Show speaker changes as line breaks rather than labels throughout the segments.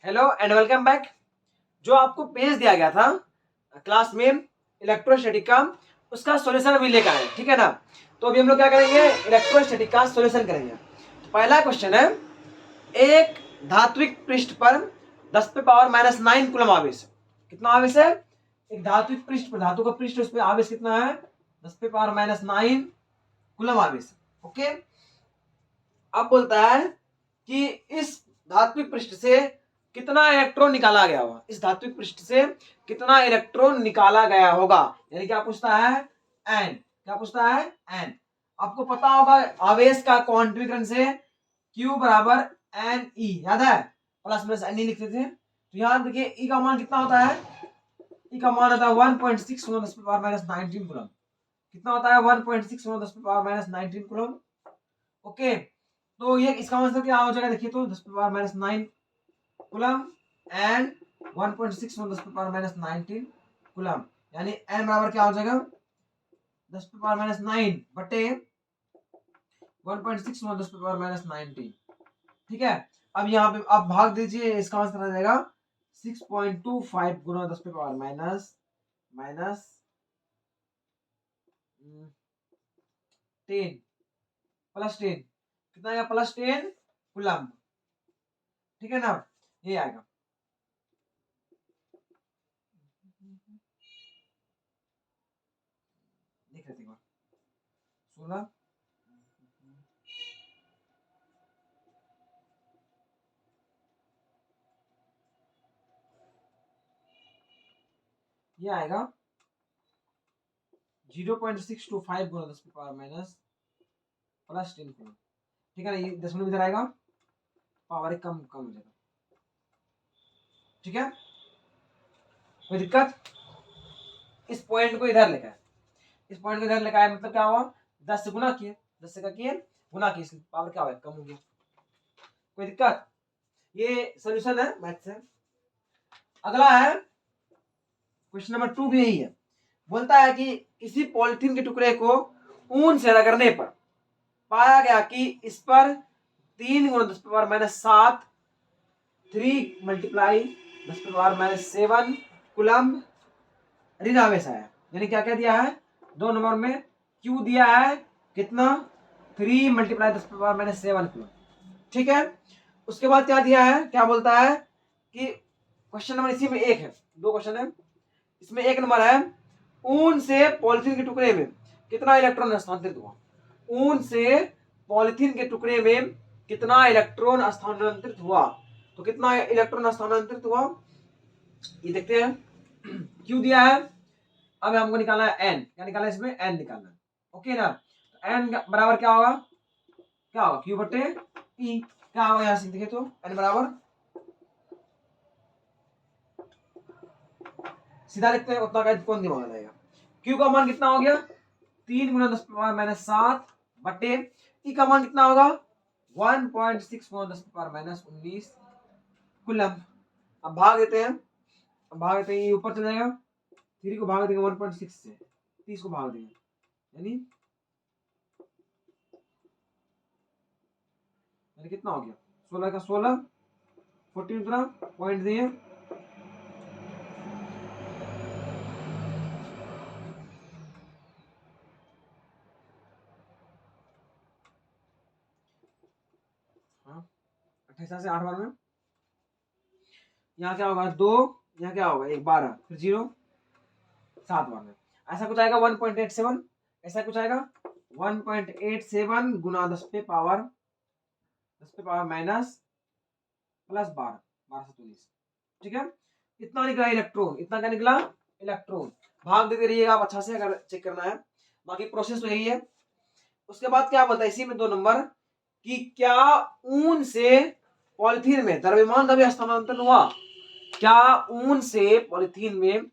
Hello and welcome back. जो आपको page दिया गया था क्लास में इलेक्ट्रोस्टैटिक का, उसका सॉल्यूशन अभी लेकर आए, ठीक है ना। तो अभी हम लोग क्या करेंगे, इलेक्ट्रोस्टैटिक का सॉल्यूशन करेंगे। तो पहला क्वेश्चन है, एक धात्विक पृष्ठ पर 10 पे पावर माइनस 9 कूलम आवेश। कितना आवेश है? एक धात्विक पृष्ठ पर, धातु का पृष्ठ, उस पर आवेश कितना है? 10 पे पावर माइनस 9 कूलम आवेश। ओके, अब बोलता है कि इस धात्विक पृष्ठ से कितना इलेक्ट्रॉन निकाला गया होगा, इस धात्विक पृष्ठ से कितना इलेक्ट्रॉन निकाला गया होगा। यानी क्या पूछता है? एन। क्या पूछता है? एन। आपको पता होगा आवेश का क्वांटीकरण से Q बराबर एन ई, याद है? प्लस माइनस एन ई लिखते थे। तो यहां देखिए ई का मान कितना होता है? ई का मान होता है 1.6 × 10⁻19 कूलम। कितना होता है? 1.6 × 10⁻19 कूलम। ओके, तो ये इसका मतलब क्या हो जाएगा? देखिए तो 10⁻9 कूलम एंड 1.6 × 10⁻19 कूलम, यानी n बराबर क्या हो जाएगा? 10⁻9 बटे 1.6 × 10⁻19। ठीक है, अब यहाँ पे आप भाग दीजिए, इसका आंसर आ जाएगा 6.25 गुना 10⁻10 प्लस 10, कितना आएगा? Plus 10 coulomb. ठीक है ना, ये आएगा। देख लेते हैं 16, ये आएगा 0.625 गुना 10⁻- प्लस 10 कूलम। ठीक है ना, ये दशमलव इधर आएगा, पावर कम कम हो जाएगा। ठीक है, कोई दिक्कत? इस पॉइंट को इधर लेकर, इस पॉइंट को इधर लेकर आए, मतलब क्या हुआ? 10 से गुना किए, 10 से क्या किए? गुना किए, इसलिए पावर क्या हो गया? कम हो गया। कोई दिक्कत? ये सॉल्यूशन है मैथ से। अगला है क्वेश्चन नंबर 2, भी यही है। बोलता है कि किसी पॉलिथीन के टुकड़े को ऊन से रगड़ने पर पाया गया कि इस पर 3 × 10⁻⁷ 3 × 10⁻⁷ कूलम ऋण आवेश आया। यानी क्या क्या दिया है? 2 नंबर में Q दिया है कितना? 3 × 10⁻⁷ कूलम। ठीक है, उसके बाद क्या दिया है? क्या बोलता है कि क्वेश्चन नंबर इसी में एक है, दो क्वेश्चन है इसमें। एक नंबर है, ऊन से पॉलिथीन के टुकड़े में कितना इलेक्ट्रॉन हस्तांतरित हुआ। ऊन से पॉलिथीन के टुकड़े में कितना इलेक्ट्रॉन हस्तांतरित हुआ। तो कितना इलेक्ट्रॉन हस्तांतरित हुआ, ये देखते हैं। क्यों दिया है? अब हमको निकालना है एन। क्या निकालना है? इसमें एन निकालना है। ओके ना, तो एन बराबर क्या होगा? क्या होगा? क्यू बटे ई। क्या होगा यहां से? देखिए तो एन बराबर, सीधा लिखते हैं, उतना का कौन दिमाग लगाएगा। क्यू का मान कितना हो गया? 3 × 10⁻⁷ बटे ई का मान कितना होगा? 1.6 × 10⁻⁻19 कूलम। अब भाग देते हैं, अब भाग देते हैं, ये ऊपर चल जाएगा। 3 को भाग देंगे 1.6 से, 30 को भाग देंगे, यानी कितना हो गया? 16 का 16, 14 उतना पॉइंट दिए, हाँ 28 से 8 बार में यहाँ क्या होगा? 2, यहाँ क्या होगा? 1 12, फिर 0 7 बार में। ऐसा कुछ आएगा 1.87, ऐसा कुछ आएगा 1.87 गुना 10⁻⁻+ प्लस 12, 1219। ठीक है, इतना निकला इलेक्ट्रॉन। इतना क्या निकला? इलेक्ट्रॉन। भाग देते रहिएगा आप अच्छा से, अगर चेक करना है। बाकी प्रोसेस तो यही है। उसके बाद क्या बोलता है इसी में 2 नंबर, कि क्या ऊन से पॉलिथीन में द्रव्यमान का भी हस्तांतरण हुआ। क्या ऊन से पॉलिथीन में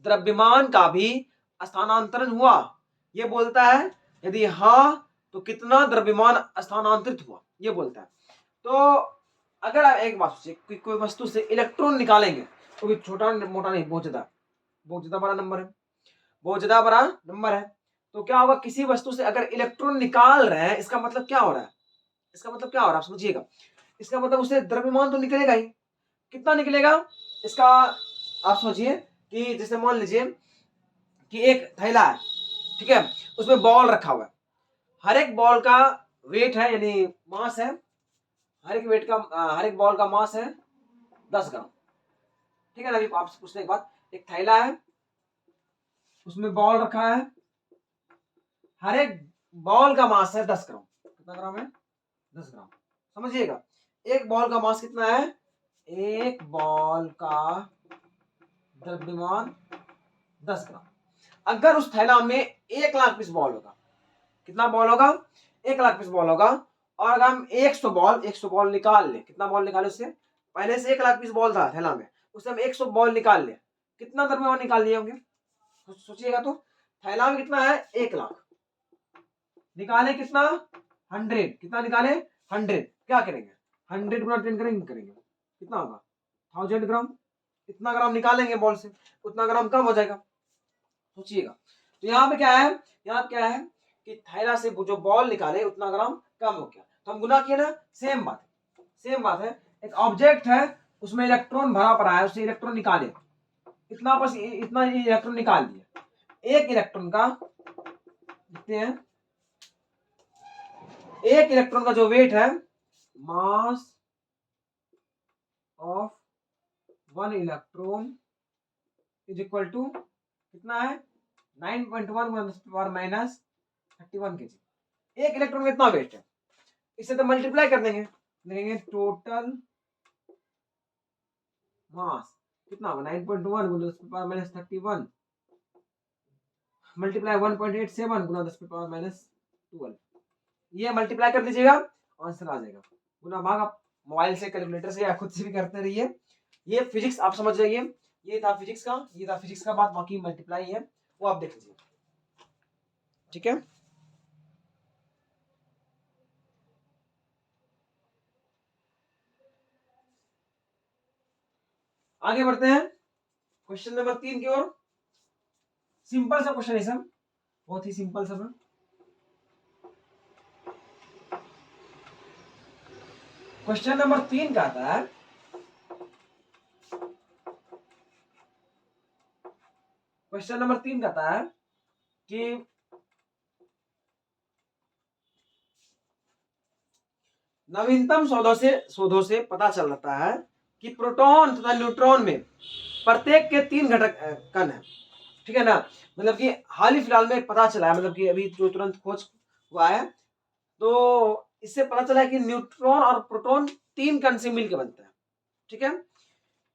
द्रव्यमान का भी स्थानांतरण हुआ, ये बोलता है। यदि हाँ, तो कितना द्रव्यमान स्थानांतरित हुआ, ये बोलता है। तो अगर आप एक बात सोचिए, कोई वस्तु से इलेक्ट्रॉन निकालेंगे, तो छोटा मोटा नहीं, बहुत ज्यादा बड़ा नंबर है, बहुत ज्यादा बड़ा नंबर है। तो क्या होगा? किसी वस्तु से अगर इलेक्ट्रॉन निकाल रहे हैं, इसका मतलब क्या हो रहा है? इसका मतलब क्या हो रहा है, आप समझिएगा। इसका मतलब उससे द्रव्यमान तो निकलेगा ही। कितना निकलेगा इसका आप सोचिए कि जैसे मान लीजिए कि एक थैला है, ठीक है, उसमें बॉल रखा हुआ है, हर एक बॉल का वेट है यानी मास है, हर एक बॉल का मास है 10 ग्राम, ठीक है ना। अभी आपसे पूछने के बाद, एक थैला है उसमें बॉल रखा है, हर एक बॉल का मास है 10 ग्राम, कितना ग्राम है 10 ग्राम, समझिएगा। एक बॉल का मास कितना है, एक बॉल का द्रव्यमान 10 ग्राम। अगर उस थैला में 1,00,000 पीस बॉल होगा, कितना बॉल होगा 1,00,000 पीस बॉल होगा, और अगर हम 100 बॉल निकाल ले, कितना बॉल निकाले उससे, पहले से 1,00,000 पीस बॉल था थैला में, उससे हम 100 बॉल निकाल ले, कितना द्रव्यमान निकाल लिए होंगे, सोचिएगा। तो थैला में कितना है 1,00,000, निकाले कितना 100, कितना निकाले 100, क्या करेंगे 100 गुना 10 करेंगे कितना होगा 1000 ग्राम, इतना ग्राम निकालेंगे बॉल से, उतना ग्राम कम हो जाएगा, सोचिएगा। तो यहाँ पे क्या है कि थैला से जो बॉल निकाले उतना ग्राम कम हो गया, तो हम गुना किए ना, सेम बात है। एक ऑब्जेक्ट है उसमें इलेक्ट्रॉन भरा पड़ा है, उससे इलेक्ट्रॉन निकाले, इतना बस इतना इलेक्ट्रॉन निकाल दिया, एक इलेक्ट्रॉन का लिखते हैं, एक इलेक्ट्रॉन का जो वेट है, mass of one electron is equal to कितना है 9.1 × 10⁻31 kg। एक इलेक्ट्रॉन का इतना वेट है, इसे तो मल्टीप्लाई कर देंगे, देंगे टोटल मास कितना होगा 9.1 × 10⁻31 मल्टीप्लाई 1.87 × 10⁻12, ये मल्टीप्लाई कर दीजिएगा, आंसर आ जाएगा। गुना भाग आप मोबाइल से, कैलकुलेटर से या खुद से भी करते रहिए, ये फिजिक्स आप समझ जाइए, ये था फिजिक्स का बात, बाकी मल्टीप्लाई है वो आप देख लीजिए, ठीक है। आगे बढ़ते हैं क्वेश्चन नंबर 3 की ओर। सिंपल सा क्वेश्चन है सब, बहुत ही सिंपल सा। क्वेश्चन नंबर 3 कहता है, क्वेश्चन नंबर 3 कहता है कि नवीनतम शोधों से पता चलता है कि प्रोटॉन तथा न्यूट्रॉन में प्रत्येक के 3 घटक कण है, ठीक है ना। मतलब कि हाल ही फिलहाल में पता चला है, मतलब कि अभी जो तुरंत खोज हुआ है, तो इससे पता चला है कि न्यूट्रॉन और प्रोटॉन 3 कण से मिलकर बनता है, ठीक है।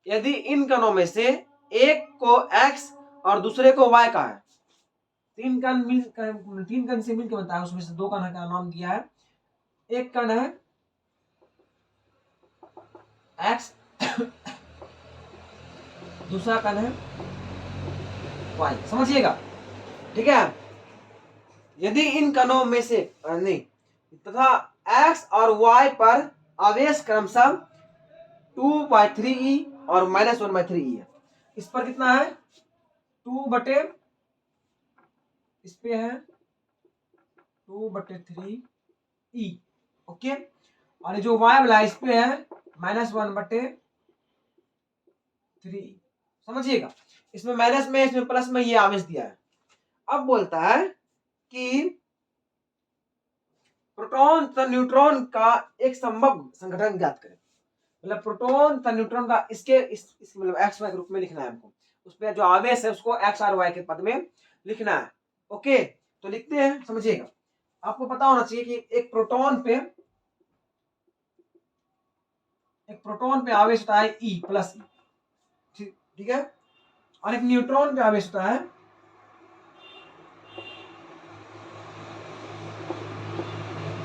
यदि इन कणों में से एक को X और दूसरे को Y का है, 3 कण से मिलकर बनता है, उसमें से 2 कण का नाम दिया है, एक कण है X दूसरा कण है Y, समझिएगा, ठीक है। यदि इन कणों में से नहीं तथा X और Y पर आवेश क्रमशः 2/3e और -1/3e है, इस पर कितना है 2/, इस पे है 2/3e, ओके। और जो Y वाला इस पे है -1/3e, समझिएगा। इसमें माइनस में, इसमें प्लस में, ये आवेश दिया है। अब बोलता है कि प्रोटॉन तथा न्यूट्रॉन का एक संभव संगठन ज्ञात करें, मतलब प्रोटॉन तथा न्यूट्रॉन का इस मतलब एक्स वाई के रूप में लिखना है हमको, उस पर जो आवेश है उसको एक्स और वाई के पद में लिखना है, ओके। तो लिखते हैं, समझिएगा। आपको पता होना चाहिए कि एक प्रोटॉन पे आवेश होता है E प्लस, ठीक है, और एक न्यूट्रॉन पे आवेश होता है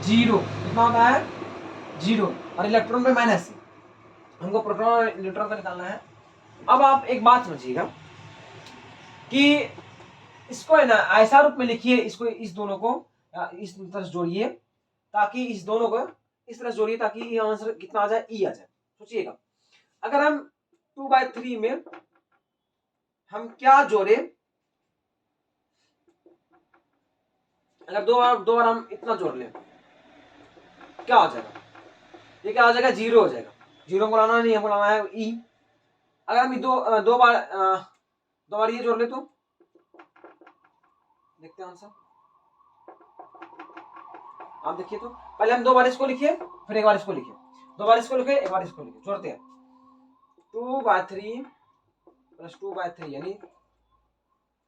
0, कितना होता है 0, और इलेक्ट्रॉन पे माइनस, हमको प्रोटॉन और न्यूट्रॉन का निकालना है। अब आप एक बात समझिएगा कि इसको है ना ऐसा रूप में लिखिए, इसको इस दोनों को इस तरह जोड़िए, ताकि इस दोनों को इस तरह जोड़िए ताकि ये आंसर कितना आ जाए E आ जाए। सोचिएगा, अगर हम 2/3 में हम क्या जोड़े, अगर दो बार हम इतना जोड़ लें क्या हो जाएगा, ये क्या हो जाएगा 0 हो जाएगा, जीरो को लाना नहीं, हमको लाना है ई। अगर हम दो बार ये जोड़ ले तो देखते हैं आंसर। आप देखिए तो पहले हम 2 बार इसको लिखिए, फिर 1 बार इसको लिखिए, 2 बार इसको लिखिए, 1 बार इसको लिखिए, जोड़ते हैं। 2/3 प्लस 2/3 यानी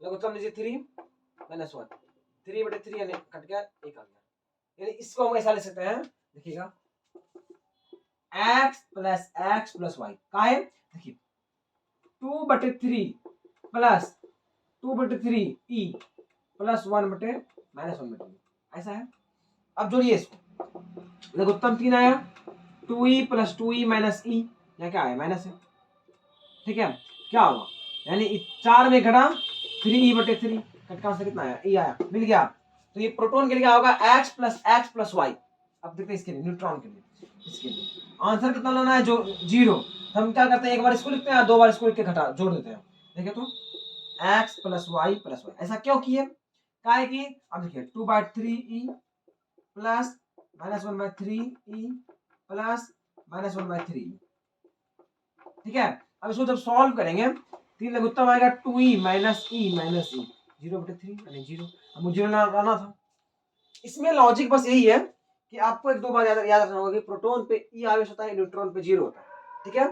लघुत्तम लीजिए 3 माइनस 1, 3/3 यानी कट गया, 1 आ गया। यानी इसको हम ऐसा लिख सकते हैं, देखिएगा x प्लस वाई का है, देखिए 2/3 प्लस 2/3 ई प्लस 1/-1/3 ऐसा है। अब जोड़िए इसको, लघुत्तम 3 आया, 2e प्लस 2e माइनस ई, या क्या आया माइनस है, ठीक है। क्या होगा, यानी 4 में घटा 3e/3, कट का आंसर कितना आया, ई आया, मिल गया। तो ये प्रोटॉन के लिए क्या होगा, x प्लस वाई। अब देखते हैं इसके लिए, न्यूट्रॉन के लिए, इसके लिए आंसर कितना लाना है, जो 0। तो हम क्या करते हैं, 1 बार इसको लिखते हैं, 2 बार इसको लिख के घटा जोड़ देते हैं। देखिए तो x प्लस वाई, ऐसा क्यों किए, क्या है कि अब देखिए 2/3e प्लस -1/3e प्लस -1/3, ठीक है। अब इसको जब सॉल्व करेंगे, 3 लघुत्तम आएगा 2e माइनस ई 0/3 यानी 0। अब मुझे लाना था। इसमें लॉजिक बस यही है कि आपको 1-2 बार याद रखना होगा कि प्रोटॉन पे ई आवेश होता है, न्यूट्रॉन पे 0 होता है, ठीक है।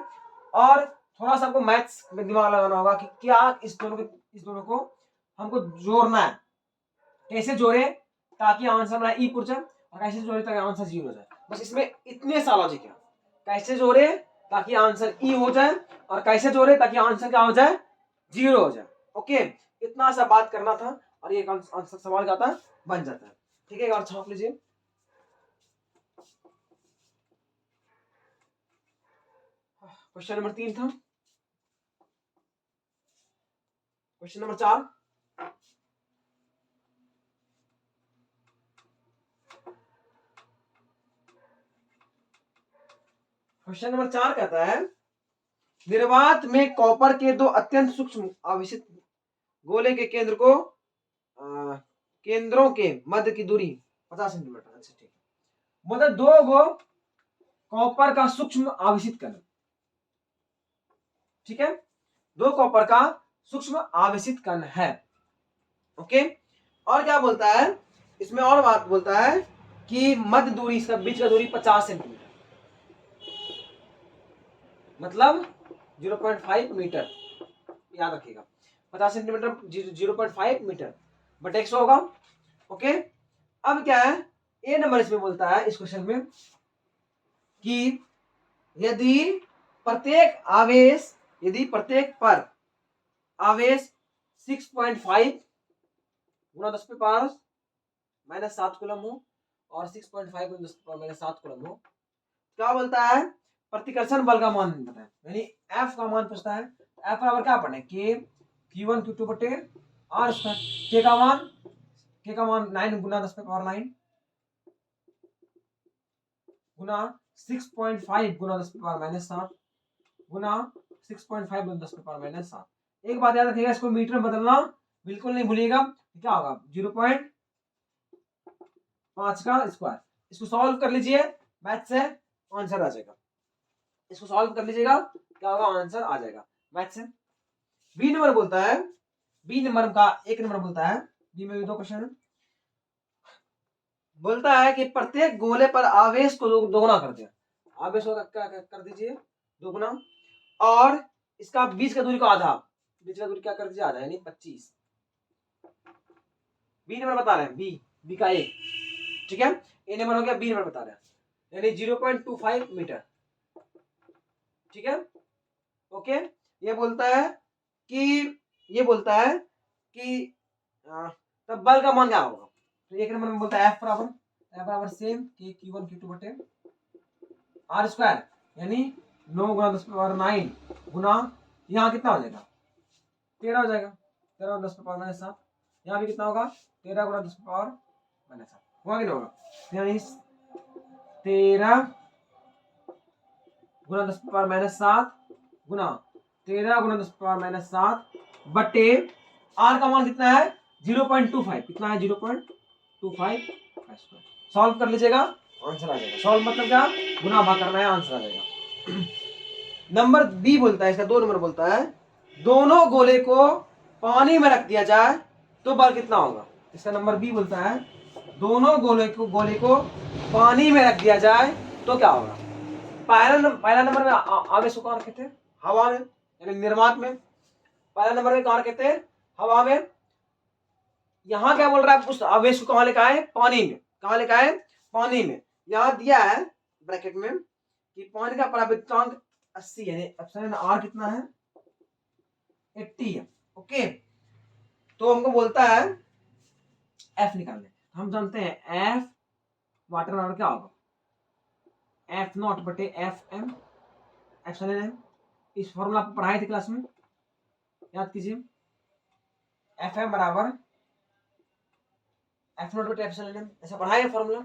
और थोड़ा सा आपको मैथ्स में दिमाग लगाना होगा कि क्या इस दोनों को हमको जोड़ना है, कैसे जोड़े ताकि आंसर हमारा ई पुर जाए, और कैसे जोड़े ताकि आंसर 0 हो जाए। बस इसमें इतने सा लॉजिक है, कैसे जोड़े ताकि आंसर ई हो जाए, और कैसे जोड़े ताकि आंसर क्या हो जाए, 0 हो जाए। ओके, इतना सा बात करना था, और ये आंसर सवाल का था बन जाता है, ठीक है। और छाप लीजिए। क्वेश्चन नंबर 3 था। क्वेश्चन नंबर 4, क्वेश्चन नंबर 4 कहता है, निर्वात में कॉपर के 2 अत्यंत सूक्ष्म आवेशित गोले के केंद्रों के मध्य की दूरी 50 सेंटीमीटर। अच्छा ठीक है, मतलब 2 गो कॉपर का सूक्ष्म आवेशित कण, ठीक है, 2 कॉपर का सूक्ष्म आवेशित कण है। ओके, और क्या बोलता है इसमें, और बात बोलता है कि मध्य दूरी, इसका बीच का दूरी 50 सेंटीमीटर, मतलब 0.5 मीटर, याद रखिएगा 50 सेंटीमीटर 0.5 मीटर बट 100 होगा। ओके, अब क्या है, ए नंबर इसमें बोलता है इस क्वेश्चन में कि यदि प्रत्येक पर आवेश 6.5 गुना 10⁻⁻7 कूलम हो, और 6.5 गुना 10⁻⁷ कूलम हो, क्या बोलता है, प्रतिकर्षण बल का मान बताए, यानी एफ का मान पूछता है। एफ बराबर क्या पढ़े, के Q1 Q2 बटे आर स्क्वायर। के का मान 9 गुना 10⁻9 गुना 6.5 गुना 10⁻⁷ गुना 6.5 गुना 10⁻⁷। एक बात याद रखिएगा, इसको मीटर में बदलना बिल्कुल नहीं भूलिएगा। क्या होगा, 0.5 का स्क्वायर। इसको सॉल्व कर लीजिए मैथ से, आंसर आ जाएगा। इसको सॉल्व कर लीजिएगा, क्या होगा, आंसर आ जाएगा मैथ से। बी नंबर बोलता है, बी नंबर का 1 नंबर बोलता है, बी में भी 2 क्वेश्चन है। बोलता है कि प्रत्येक गोले पर आवेश को दोगुना कर दिया, आवेश को क्या कर दीजिए, दोगुना, और इसका बीच का दूरी को आधा, बीच का दूरी क्या कर दीजिए, आधा, यानी 25। बी नंबर बता रहे हैं, बी का 1, ठीक है। ए नंबर हो गया, बी नंबर बता रहे हैं, यानी 0.25 मीटर, ठीक है। ओके, ये बोलता है कि तब बल का मान क्या होगा। तो 1 नंबर में बोलता है एफ बराबर सेम के Q1 Q2 बटे आर स्क्वायर, यानी 9 गुना 10⁻9 गुना, यहाँ कितना हो जाएगा, 13 हो जाएगा, 13 गुना 10⁻⁷। यहाँ भी कितना होगा, 13 गुना 10⁻⁷ होगा कि नहीं होगा, यानी 13 गुना 10⁻⁷ गुना 13 गुना 10⁻⁷ बटे आर का मान कितना है, 0.25, कितना है, 0.25। सॉल्व कर लीजिएगा, आंसर आ जाएगा। सॉल्व मतलब क्या, गुना भाग करना है, आंसर आ जाएगा। नंबर बी बोलता है, इसका 2 नंबर बोलता है दोनों गोले को पानी में रख दिया जाए तो बल कितना होगा। इसका नंबर बी बोलता है दोनों गोले को पानी में रख दिया जाए तो क्या होगा। पहला नंबर में आवेश को कहाँ रखे थे, हवा में, यानी निर्वात में। पहला नंबर में कहाँ रखे थे, हवा में। यहाँ क्या बोल रहा है, उस आवेश को कहाँ लिखा है, पानी में। कहाँ लिखा है, पानी में। यहाँ दिया है ब्रैकेट में कि पानी का परावैद्युतांक 80 यानी एप्सिलॉन आर कितना है, 80 है। ओके, तो हमको बोलता है एफ निकालने। हम जानते हैं एफ वाटर बराबर क्या होगा, एफ नॉट बटे एफ एम एप्सिलॉन एम। इस फॉर्मूला आपको पढ़ाए थे क्लास में, याद कीजिए। एफ एम बराबर एफ नॉट बटे एप्सिलॉन एम, ऐसा पढ़ाया है फॉर्मूला।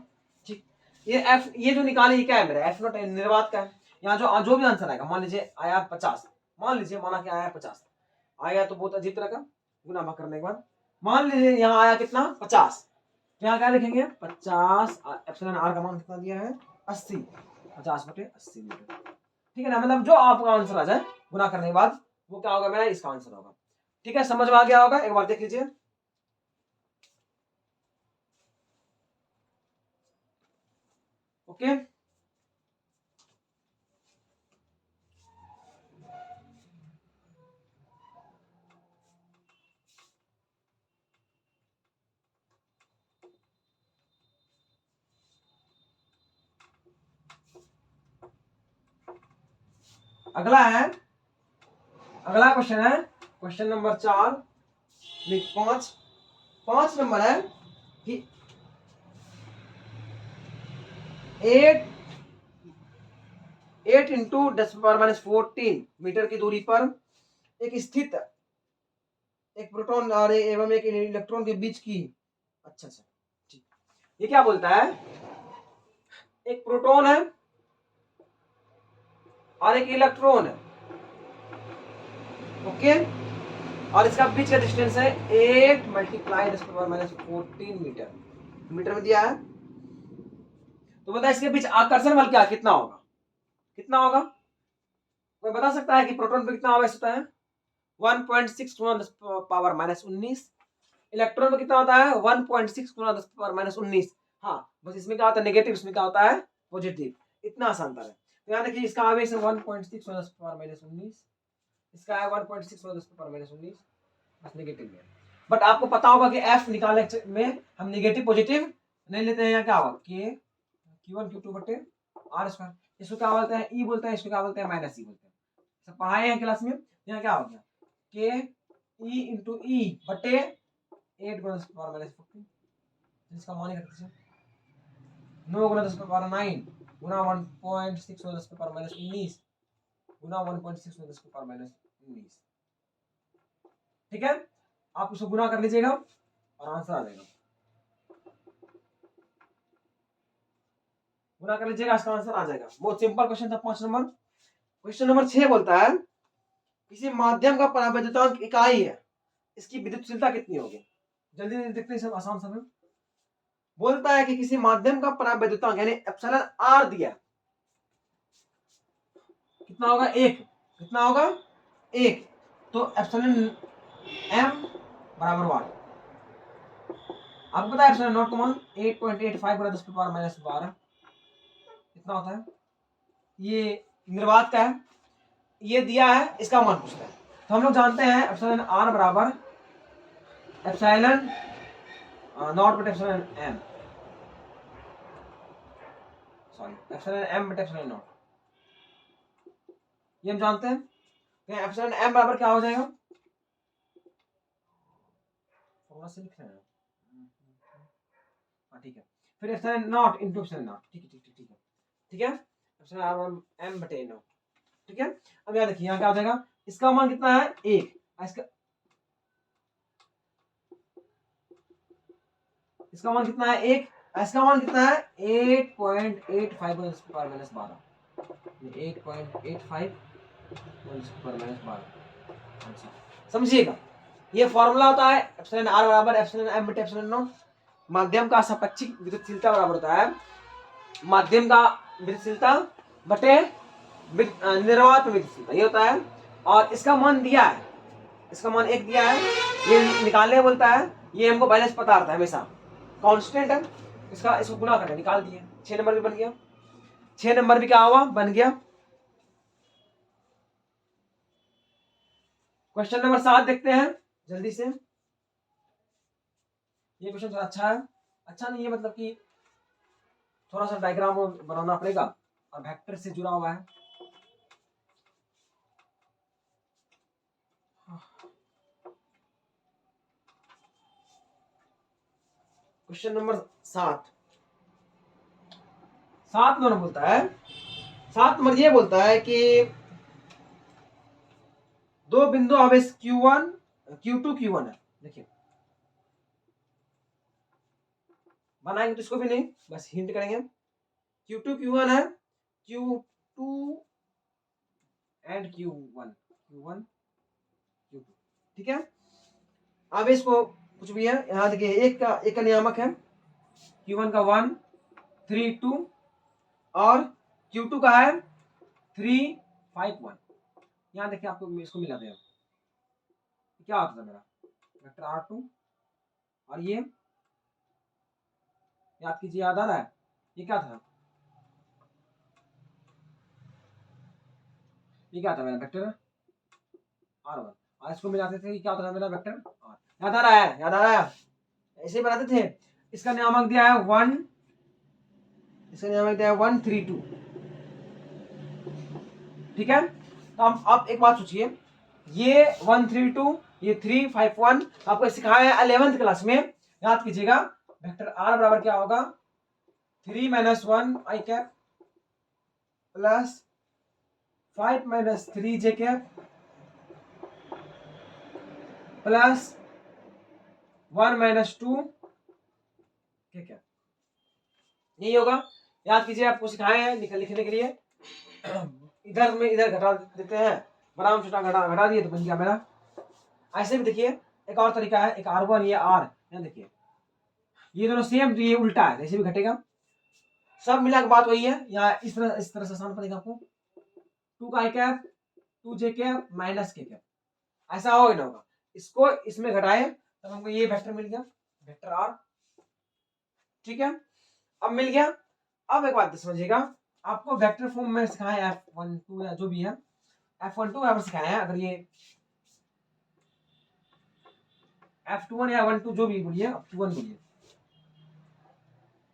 ठीक, ये जो निकाले ये क्या है मेरा, एफ नॉट निर्वात का है। यहाँ जो भी आंसर आएगा, मान लीजिए आया 50, माना कि आया 50 आया, तो बहुत अजीब तरह का गुना भाग करने के बाद मान लीजिए यहाँ आया कितना 50, तो यहाँ क्या लिखेंगे 50 एप्सिलॉन आर का मान कितना दिया है 80, 50 बटे 80 मीटर। ठीक है ना, मतलब जो आपका आंसर आ जाए गुना करने के बाद वो क्या होगा मेरा, इसका आंसर होगा। ठीक है, समझ में आ गया होगा, एक बार देख लीजिए। ओके, अगला क्वेश्चन है क्वेश्चन नंबर 4 5 नंबर है कि 8 इंटू 10⁻14 मीटर की दूरी पर एक स्थित एक प्रोटॉन और एवं एक इलेक्ट्रॉन के बीच की, अच्छा ठीक, ये क्या बोलता है, एक प्रोटॉन है और एक इलेक्ट्रॉन है। ओके, और इसका बीच का डिस्टेंस है 8 मल्टीप्लाई 10⁻14 मीटर, मीटर में दिया है। तो बता इसके बीच आकर्षण बल क्या कितना होगा, कितना होगा, कोई बता सकता है कि प्रोटॉन पे कितना आवेश होता है, 1.6 गुना 10⁻19। इलेक्ट्रॉन में कितना होता है 1.6 गुना 10⁻19। हाँ, बस इसमें क्या होता है नेगेटिव, इसमें क्या होता है पॉजिटिव, इतना आसान है। तो यहाँ देखिए इसका आवेश है 1.6 गुना 10⁻19, इसका है 1.6 गुना 10⁻19, बस नेगेटिव में। बट आपको पता होगा कि एफ निकालने में हम नेगेटिव पॉजिटिव नहीं लेते हैं। यहाँ क्या होगा के Q1 Q2 बटे आर स्क्वायर, इसको क्या बोलते हैं ई बोलते हैं, इसको क्या बोलते हैं माइनस ई बोलते हैं, सब पढ़ाए हैं क्लास में। यहाँ क्या हो गया के ई इंटू ई बटे 8 गुना 10⁻14, जिसका मान रख दीजिए 9 गुना 10⁻9 गुना 1.6 गुना 10⁻19 गुना 1.6 गुना 10⁻19। ठीक है, आप उसको गुना कर लीजिएगा और आंसर आ जाएगा, गुना कर लीजिएगा इसका आंसर आ जाएगा। बहुत सिंपल क्वेश्चन था 5 नंबर। क्वेश्चन नंबर 6 बोलता है किसी माध्यम का परावैद्युतांक इकाई है, इसकी विद्युतशीलता कितनी होगी। जल्दी देखते हैं, सब आसान समय। बोलता है कि किसी माध्यम का परावैद्युतांक यानी एप्सिलॉन आर दिया, कितना होगा 1, कितना होगा 1, तो एप्सिलॉन एम बराबर 1। आपको पता है एप्सिलॉन नॉट का मान 8.85 गुना 10⁻12 कितना होता है, ये निर्वात का है, ये दिया है, इसका मान पूछता है। तो हम लोग जानते हैं एप्सिलॉन आर बराबर एप्सिलॉन नॉट बटे epsilon m, sorry epsilon m बटे एप्सिलॉन नॉट, ये हम जानते हैं। तो एप्सिलॉन एम बराबर क्या हो जाएगा, थोड़ा सा लिख रहे हैं, हाँ ठीक है, फिर epsilon not into epsilon not, ठीक है ठीक है, एप्सिलॉन आर एम बटे नॉट। ठीक है, अब याद रखिए यहाँ क्या हो जाएगा, इसका मान कितना है 1, इसका मान कितना है 1, इसका मान कितना है 8.85 गुना 10⁻12, 8.85 गुना 10⁻12। समझिएगा, ये फॉर्मूला होता है एप्सिलॉन आर बराबर एप्सिलॉन एम बटे एप्सिलॉन नॉट। माध्यम का सापेक्षिक विद्युतशीलता बराबर होता है माध्यम का विद्युतशीलता बटे निर्वात में विद्युत ये होता है। और इसका मान दिया है, इसका मान 1 दिया है, ये निकालने बोलता है, ये हमको बैलेंस पता रहता है हमेशा, कांस्टेंट है, इसको गुना करके निकाल दिए, 6 नंबर भी बन गया, 6 नंबर भी क्या हुआ, बन गया। क्वेश्चन नंबर 7 देखते हैं जल्दी से। ये क्वेश्चन थोड़ा अच्छा है, अच्छा नहीं है मतलब कि थोड़ा सा डायग्राम बनाना पड़ेगा और वेक्टर से जुड़ा हुआ है। क्वेश्चन नंबर 7 नंबर बोलता है, 7 नंबर ये बोलता है कि दो बिंदु आवेश Q1 Q2 Q1 है। देखिए बनाएंगे तो इसको भी नहीं, बस हिंट करेंगे। Q2 Q1 है, Q2 and Q1 Q1 Q2, ठीक है। आवेश को कुछ भी है, यहाँ देखिए एक का नियामक है, Q1 का 1 3 2 और Q2 का है 3 5 1। यहाँ देखिए आपको इसको मिला दिया, क्या आता था मेरा वेक्टर R2, और ये याद कीजिए, याद आ रहा है ये क्या था, ये क्या था मेरा वेक्टर R1, और इसको मिलाते थे, ये क्या था मेरा वेक्टर R। याद आ रहा है, याद आ रहा है, ऐसे ही बनाते थे। इसका नियामक दिया है 1, इसका नियामक दिया है 1 3 2, ठीक है। तो हम अब एक बात सोचिए, ये 1 3 2, ये 3 5 1 आपको सिखाया है 11th क्लास में, याद कीजिएगा। वेक्टर R बराबर क्या होगा, 3 - 1 i cap plus 5 - 3 j cap plus 1 - 2 k cap, यही होगा। याद कीजिए, आपको सिखाए हैं लिखने के लिए। इधर में इधर घटा देते हैं, बड़ा छोटा घटा दिए तो बन गया मेरा। ऐसे भी देखिए एक और तरीका है, एक R1 ये R, यहाँ देखिए ये दोनों सेम, तो ये उल्टा है, ऐसे भी घटेगा, सब मिला के बात वही है। यहाँ इस तरह से आसान पड़ेगा आपको, 2 का i cap 2 j cap minus k cap, ऐसा होगा ना होगा, इसको इसमें घटाए तब हमको ये वेक्टर मिल गया, वेक्टर R, ठीक है। अब मिल गया। अब एक बात समझिएगा, आपको वेक्टर फॉर्म में सिखाया F12 या जो भी है, F12 यहाँ पर सिखाया है, अगर ये F21 या 12 जो भी बोलिए, F21 बोलिए,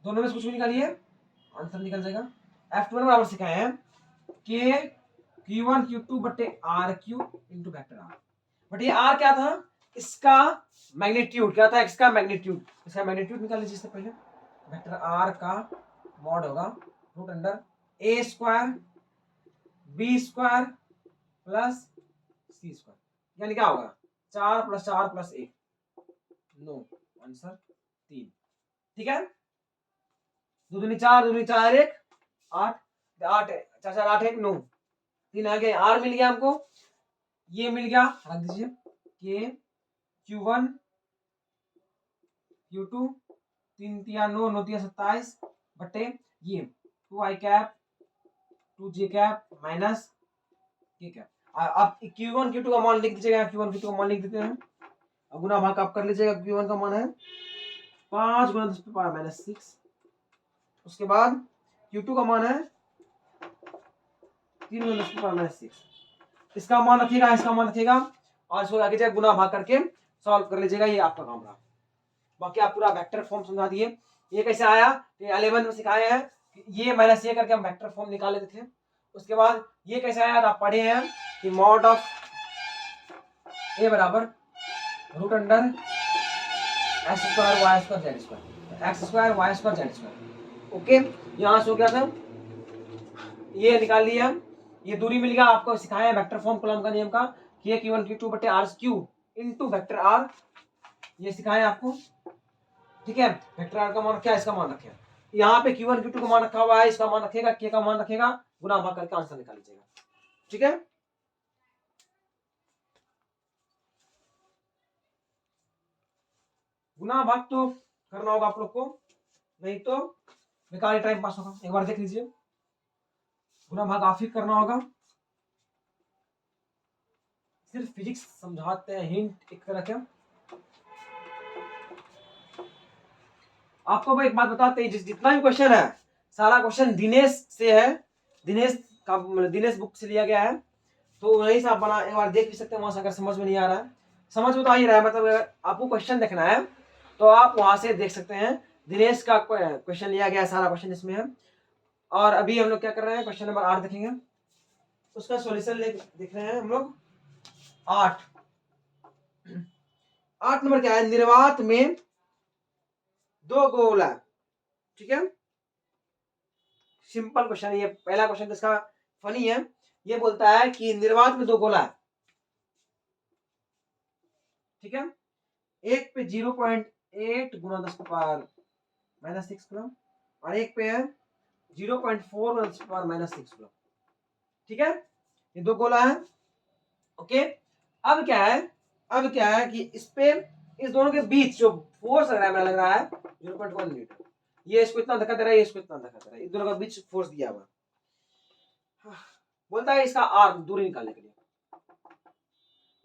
दोनों में से कुछ भी निकालिए, आंसर निकल जाएगा। F21 बराबर सिखाए हैं कि Q1 Q2 बटे RQ into vector R, but ये R क्या था, इसका मैग्नीट्यूड क्या था, इसका मैग्नीट्यूड, इसका मैग्नीट्यूड निकाल लीजिए इससे पहले। वेक्टर R का मॉड होगा root under a square b square plus c square, यानी क्या होगा 4 + 4 + 1 9, आंसर 3, ठीक है। 2 दूनी 4 2 4 1 8 8 4 4 8 1 9, 3 आ गए, R मिल गया हमको, ये मिल गया, रख दीजिए कि Q1 Q2 3 3 9 9 3 27 बटे ये 2 i cap 2 j cap minus k cap. आप Q1 Q2 का मान लिख दीजिएगा, Q1 Q2 का मान लिख देते हैं, अब गुना भाग आप कर लीजिएगा। Q1 का मान है 5 × 10⁻⁻6, उसके बाद Q2 का मान है 3 × 10⁻⁻6, इसका मान रखिएगा, इसका मान रखिएगा, और इसको आगे जाके गुना भाग करके सॉल्व कर लीजिएगा, ये आपका काम रहा। बाकी आप पूरा वेक्टर फॉर्म समझा दिए, ये कैसे आया, ये 11 में सिखाए हैं, ये माइनस ये करके हम वेक्टर फॉर्म निकाल लेते थे। उसके बाद ये कैसे आया, आप पढ़े हैं कि मॉड ऑफ ए बराबर root under x square y square z square, x square y square z square, okay. यहाँ से हो गया था, ये निकाल लिया, ये दूरी मिल गया, आपको सिखाया है वेक्टर फॉर्म कॉलम का नियम का, कि Q1 Q2 बटे R³ इनटू वेक्टर R, ये सिखाया आपको, ठीक है। वेक्टर R का मान रखा है, इसका मान रखे, यहाँ पे Q1 Q2 का मान रखा हुआ है, इसका मान रखेगा, k का मान रखेगा, गुना भाग करके आंसर निकाल लीजिएगा, ठीक है। गुना भाग तो करना होगा आप लोग को, नहीं तो बेकार टाइम पास होगा। एक बार देख लीजिए, गुना भाग आप ही करना होगा। सिर्फ फिजिक्स समझाते हैं, हिंट एक तरह का। आपको मैं एक बात बताते हैं, जितना भी क्वेश्चन है सारा क्वेश्चन दिनेश से है, दिनेश का दिनेश बुक से लिया गया है। तो वहीं से आप बना एक बार देख भी सकते हैं, वहां से अगर समझ में नहीं आ रहा है, समझ में तो आ ही रहा है, मतलब अगर आपको क्वेश्चन देखना है तो आप वहां से देख सकते हैं। दिनेश का क्वेश्चन लिया गया है, सारा क्वेश्चन इसमें है। और अभी हम लोग क्या कर रहे हैं, क्वेश्चन नंबर 8 देखेंगे, उसका सॉल्यूशन देख रहे हैं हम लोग। 8 नंबर क्या है, निर्वात में 2 गोला। ठीक है, सिंपल क्वेश्चन है ये, पहला क्वेश्चन इसका फनी है। ये बोलता है कि निर्वात में 2 गोला है, ठीक है, एक पे 0.8 गुना 10 पावर -6 कूलम और एक पे है 0.4 गुना 10 पावर -6 कूलम। ठीक है, ये 2 गोला है। ओके, अब क्या है कि इस पे इस दोनों के बीच जो फोर्स लग रहा है 0.1 न्यूटन। ये इसको इतना धक्का दे रहा है, ये इसको इतना धक्का दे रहा है, इन दोनों के बीच फोर्स दिया हुआ। बोलता है इसका आर दूरी निकालने के लिए,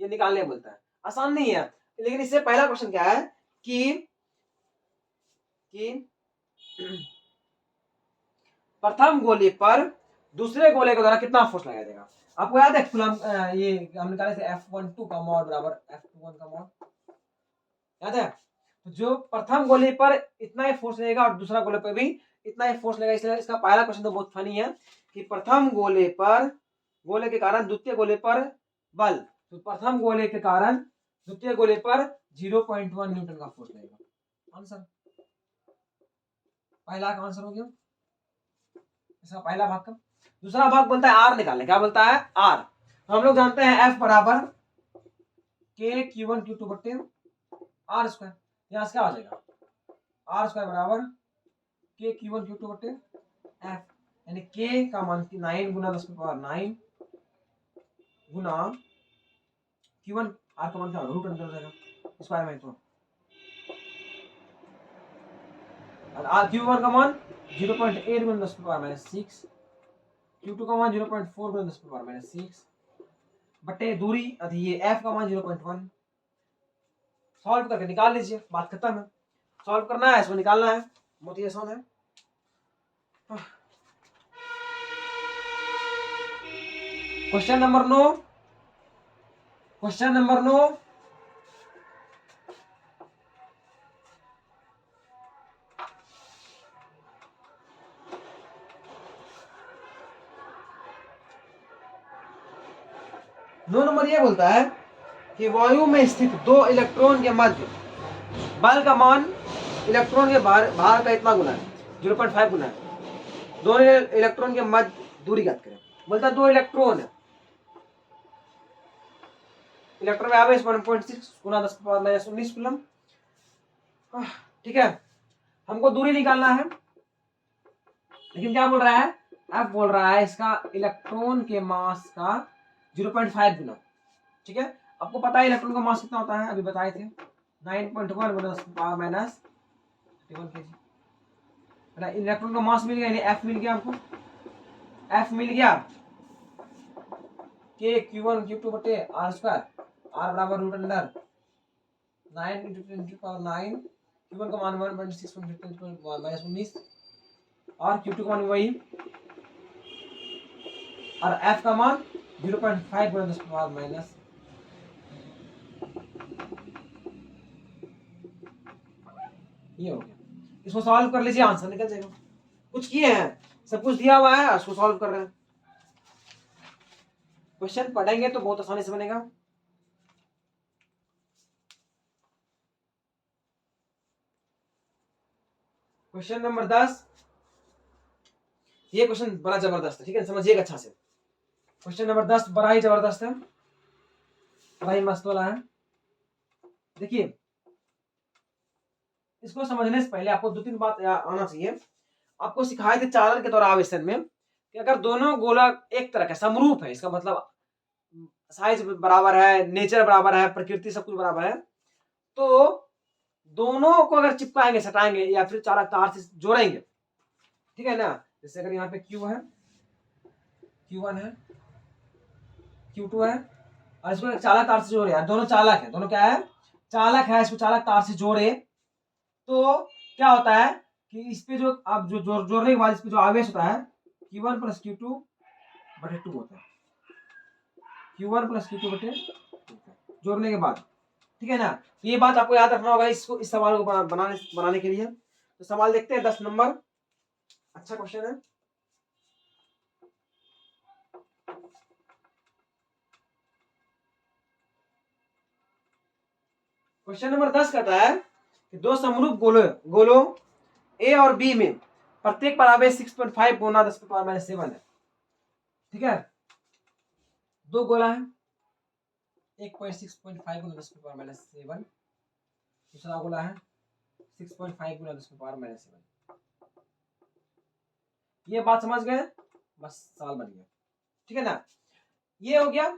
ये निकालने बोलता है। आसान नहीं है, लेकिन इससे पहला क्वेश्चन क्या है कि प्रथम गोले पर दूसरे गोले के द्वारा कितना फोर्स लगाया जाएगा। आपको याद है कूलम, ये हम निकाले थे F12 का मॉड बराबर F21 का मॉड, याद है। तो जो प्रथम गोले पर इतना ही फोर्स लगेगा और दूसरा गोले पर भी इतना ही फोर्स लगेगा, इसलिए इसका पहला क्वेश्चन तो बहुत फनी है कि प्रथम गोले के कारण द्वितीय गोले पर बल, तो प्रथम गोले के कारण द्वितीय गोले पर 0.1 न्यूटन का फोर्स लगेगा। आंसर, पहला का आंसर हो गया इसका पहला भाग का। दूसरा भाग बोलता है आर निकालने, क्या बोलता है आर। तो हम लोग जानते हैं एफ बराबर के Q1 Q2 बट्टे आर स्क्वायर। यहां से क्या आ जाएगा, आर स्क्वायर बराबर के Q1 Q2 बट्टे एफ, यानी के का मान 9 गुना 10 पावर 9 गुना Q1, आर का मान क्या रूट अंदर जाएगा स्क्वायर में, तो और आर Q1 का मान 0.8 गुना 10 पावर -6, Q2 का मान 0.4 गुना 10 पावर -6 बटे दूरी अभी ये एफ का मान 0.1। सॉल्व करके निकाल लीजिए, बात खत्म है। सॉल्व करना है, इसको निकालना है, बहुत ही आसान है। Question number 9, question number 9, number ये बोलता है कि वायु में स्थित 2 इलेक्ट्रॉन के मध्य बल का मान इलेक्ट्रॉन के भार का इतना गुना है, 0.5 गुना है। दोनों इलेक्ट्रॉन के मध्य दूरी ज्ञात करें। बोलता है 2 इलेक्ट्रॉन है, इलेक्ट्रॉन में आवेश 1.6 गुना 10 पावर -19 कूलम। ठीक है, हमको दूरी निकालना है, लेकिन क्या बोल रहा है, एफ बोल रहा है इसका इलेक्ट्रॉन के मास का 0.5 गुना। ठीक है, आपको पता है इलेक्ट्रॉन का मास कितना होता है, अभी बताए थे 9.1 गुना 10 पावर -31 kg। इलेक्ट्रॉन का मास मिल गया, यानी एफ मिल गया हमको, एफ मिल गया के Q1 Q2 बटे आर स्क्वायर, आर बराबर रूट अंडर 9 × 10⁹ Q1 का मान 1.6 -19 और Q2 का मान वही, और F का मान 0.5 गुना 10 पावर माइनस, ये हो गया। इसको सॉल्व कर लीजिए, आंसर निकल जाएगा। कुछ किए हैं, सब कुछ दिया हुआ है, उसको सॉल्व कर रहे हैं। क्वेश्चन पढ़ेंगे तो बहुत आसानी से बनेगा। क्वेश्चन नंबर 10, ये क्वेश्चन बड़ा जबरदस्त है, ठीक है, समझिएगा अच्छा से। क्वेश्चन नंबर 10 बड़ा ही जबरदस्त है, बड़ा ही मस्त वाला है। देखिए, इसको समझने से पहले आपको 2-3 बात आना चाहिए। आपको सिखाए थे चालन के द्वारा आवेशन में कि अगर दोनों गोला एक तरह का समरूप है, इसका मतलब साइज बराबर है, नेचर बराबर है, प्रकृति सब कुछ बराबर है, तो दोनों को अगर चिपकाएंगे, सटाएंगे या फिर चालक तार से जोड़ेंगे, ठीक है ना। जैसे अगर यहाँ पे Q है, Q1 है, Q2 है, और इसको एक चालक तार से जोड़े यार, दोनों चालक है, दोनों क्या है, चालक है, इसको चालक तार से जोड़े तो क्या होता है कि इस पे जो आप जो जोड़ने के बाद इस पे जो आवेश होता है Q1 प्लस Q2 बटे 2 होता है, Q1 प्लस Q2 बटे 2 जोड़ने के बाद, ठीक है ना। तो ये बात आपको याद रखना होगा इसको, इस सवाल को बनाने के लिए। तो सवाल देखते हैं 10 नंबर, अच्छा क्वेश्चन है। क्वेश्चन नंबर 10 कहता है कि दो समरूप गोलों ए और बी में प्रत्येक पर आवेश 6.5 गुना 10⁻⁷ है, ठीक है। दो गोला है, एक पॉइंट 6.5 गुना 10⁻⁷, दूसरा गोला है 6.5 गुना 10⁻⁷। ये बात समझ गए, बस सवाल बन गया, ठीक है ना। ये हो गया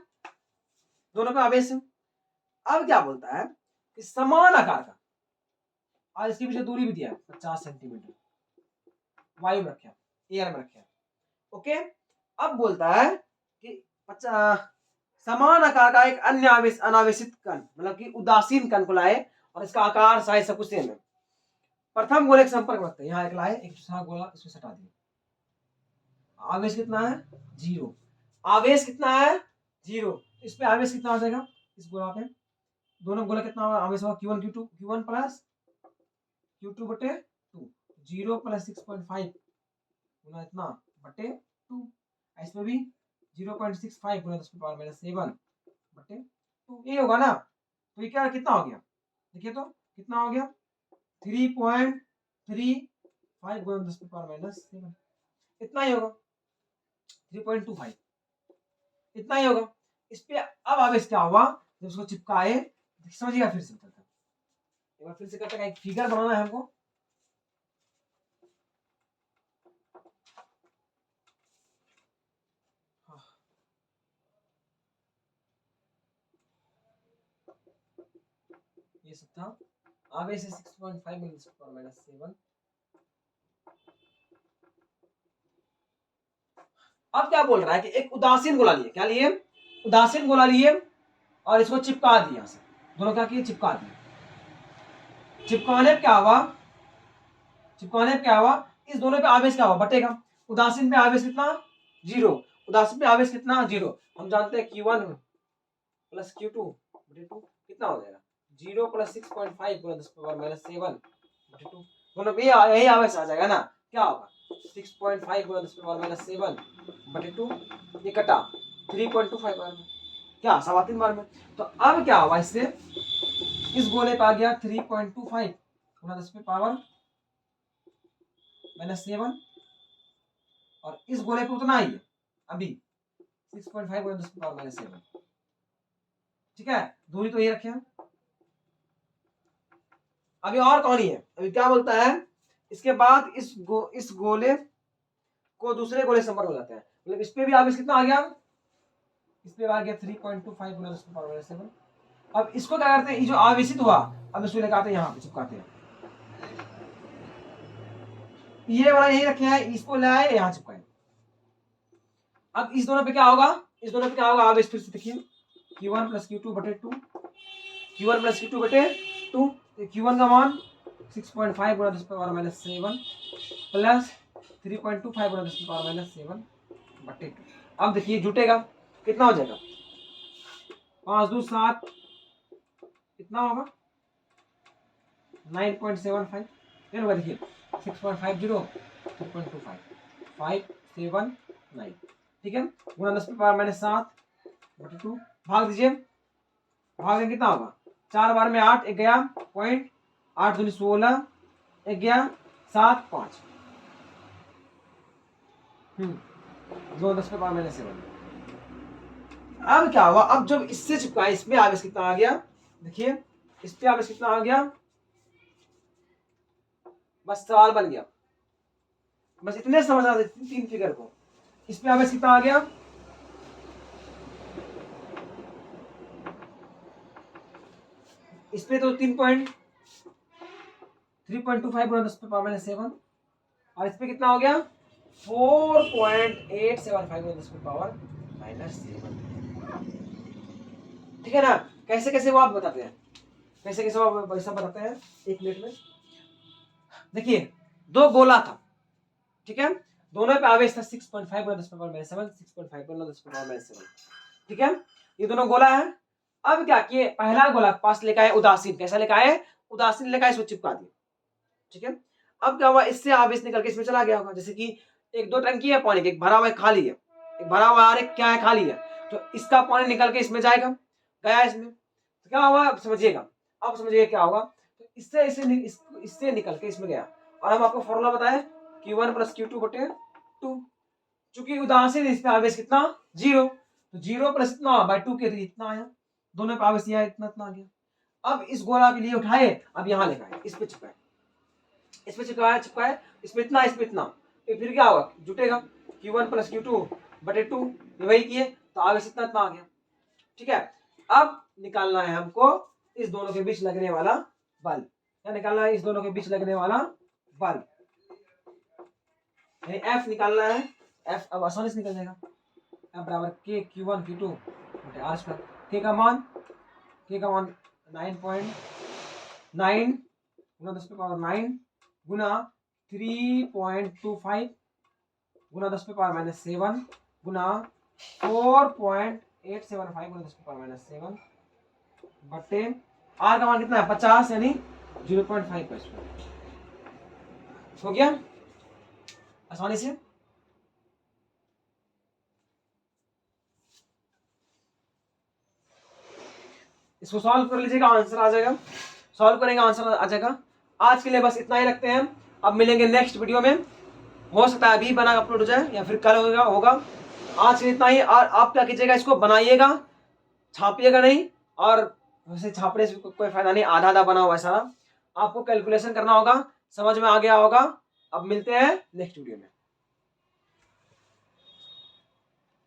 दोनों का आवेश। अब क्या बोलता है कि समान आकार का, और इसके पीछे दूरी भी दिया है 50 सेंटीमीटर, वायु में रखा, एयर में रखा, ओके। अब बोलता है कि समान आकार का एक अन्य आवेश अनावेशित कण, मतलब कि उदासीन कण को लाए और इसका आकार साइज सब कुछ सेम है। प्रथम गोले के संपर्क में रखते हैं, यहाँ एक लाए, एक दूसरा गोला इसमें सटा दिए। आवेश कितना है 0, आवेश कितना है 0, इस पे आवेश कितना हो जाएगा इस गोला पे, दोनों गोला कितना आवेश होगा Q1 Q2, Q1 plus Q2 बटे 2, 0 प्लस 6.5 गुना इतना बटे 2, इसमें भी 0.65 गुना 10⁻⁷ बटे 2, ये होगा ना। तो ये क्या कितना हो गया, देखिए तो कितना हो गया 3.35 गुना 10⁻⁷, इतना ही होगा 3.25, इतना ही होगा। इस पे अब आवेश क्या हुआ जब उसको चिपकाए, समझिएगा फिर से करता, एक बार फिर से करता, एक फिगर बनाना है हमको। ये सब था, आवेश है 6.5 गुना 10⁻⁷। अब क्या बोल रहा है कि एक उदासीन गोला लिए, क्या लिए, उदासीन गोला लिए और इसको चिपका दिया, दोनों क्या किए चिपका दिया। चिपकाने क्या हुआ, चिपकाने क्या हुआ, इस दोनों पे आवेश क्या हुआ बटेगा। उदासीन पे आवेश कितना 0, उदासीन पे आवेश कितना 0, हम जानते हैं Q1 प्लस Q2 बटे 2 कितना हो जाएगा 0 प्लस 6.5 गुना 10⁻⁷ बटे 2, दोनों पे यही आवेश आ जाएगा ना, क्या होगा 6.5 गुना 10⁻⁷ बटे 2, ये कटा 3.25 बार में, क्या 3.25 बार में। तो अब क्या हुआ इससे, इस गोले पे आ गया 3.25 गुना 10⁻⁷, और इस गोले पे उतना ही है अभी 6.5 गुना 10⁻⁷, ठीक है, दूरी तो ये रखे हैं। अभी और कौन ही है, अभी क्या बोलता है, इसके बाद इस गोले को दूसरे गोले संपर्क हो जाते हैं, मतलब इस पे भी आवेश कितना आ गया, इस पे आ गया 3.25 गुना 10⁻⁷। अब इसको क्या करते हैं, ये जो आवेशित हुआ अब इसको लेकर आते हैं यहाँ पे चिपकाते हैं, ये वाला यही रखे हैं, इसको ले आए यहाँ चिपकाए। अब इस दोनों पे क्या होगा, इस दोनों पे क्या होगा आवेश, फिर से देखिए Q1 प्लस Q2 बटे 2, Q1 प्लस Q2 बटे 2, Q1 का मान 6.5 गुना 10⁻⁷ प्लस 3.25 गुना 10⁻⁷ बटे 2। अब देखिए जुटेगा कितना हो जाएगा 5 2 7, कितना होगा 9.75, होगा देखिए 6.50 3.25 579, ठीक है, गुना 10⁻⁷ बटे 2, भाग दीजिए, भाग में कितना होगा 4 बार में 8, एक गया पॉइंट 8 दूनी 16, एक गया 7 5, दो 10⁻⁷। अब क्या हुआ, अब जब इससे चिपका इसमें आवेश कितना आ गया, देखिए इस पे आवेश कितना आ गया, बस सवाल बन गया, बस इतने समझना थे 3 फिगर को। इस पे आवेश कितना आ गया, इस पे तो 3.25 गुना 10⁻⁷, और इस पे कितना हो गया 4.875 10 की पावर -7। ठीक है ना। कैसे कैसे वो आप बताते हैं, कैसे कैसे वो आप वैसा बताते हैं 1 मिनट में। देखिए 2 गोला था, ठीक है, दोनों पे आवेश था 6.5 10 की पावर -7, 6.5 10 की पावर -7। ठीक है, ये दोनों गोला है। अब क्या किए, पहला गोला के पास लेकर आए उदासीन, कैसा लेकर आए, उदासीन लेकर आए, इसको चिपका दिया। ठीक है, अब क्या हुआ, इससे आवेश निकल के इसमें चला गया होगा। जैसे कि 1-2 टंकी है पानी की, एक भरा हुआ है खाली है, एक भरा हुआ है और एक क्या है खाली है, तो इसका पानी निकल के इसमें जाएगा, गया इसमें, तो क्या हुआ अब समझिएगा, अब समझिए क्या होगा, तो इससे इससे निकल के इसमें गया। और हम आपको फॉर्मूला बताए Q1 + Q2/2, चूंकि उदासीन इसमें आवेश कितना 0, तो 0 प्लस इतना बाय 2 के इतना आया, दोनों पे आवेश यह इतना इतना आ गया। अब इस गोला के लिए उठाए, अब यहाँ लेकर आए, इस पे चिपकाए, इस पे चिपकाया चिपकाए, इसमें इतना इसमें इतना, तो फिर क्या होगा, जुटेगा Q1 + Q2/2, वही किए तो आवेश इतना इतना आ गया। ठीक है, अब निकालना है हमको इस दोनों के बीच लगने वाला बल, क्या निकालना है, इस दोनों के बीच लगने वाला बल, यानी F निकालना है। F अब आसानी से निकल जाएगा, F बराबर K Q1 Q2 R square. K का मान 9.9 गुना 10 की पावर 9 गुना 3.25 गुना 10 की पावर -7 गुना 4.875 गुना 10 की पावर -7 बटे R का मान कितना है 50, यानी 0.5 का स्क्वायर। हो गया आसानी से। इसको सॉल्व कर लीजिएगा, आंसर आ जाएगा, सॉल्व करेंगे आंसर आ जाएगा। आज के लिए बस इतना ही रखते हैं, अब मिलेंगे नेक्स्ट वीडियो में, हो सकता है अभी बना अपलोड हो जाए या फिर कल होगा। आज के लिए इतना ही, और आप क्या कीजिएगा, इसको बनाइएगा, छापिएगा नहीं, और वैसे छापने से कोई फायदा नहीं, आधा आधा बना हुआ है सारा, आपको कैलकुलेशन करना होगा, समझ में आ गया होगा। अब मिलते हैं नेक्स्ट वीडियो में।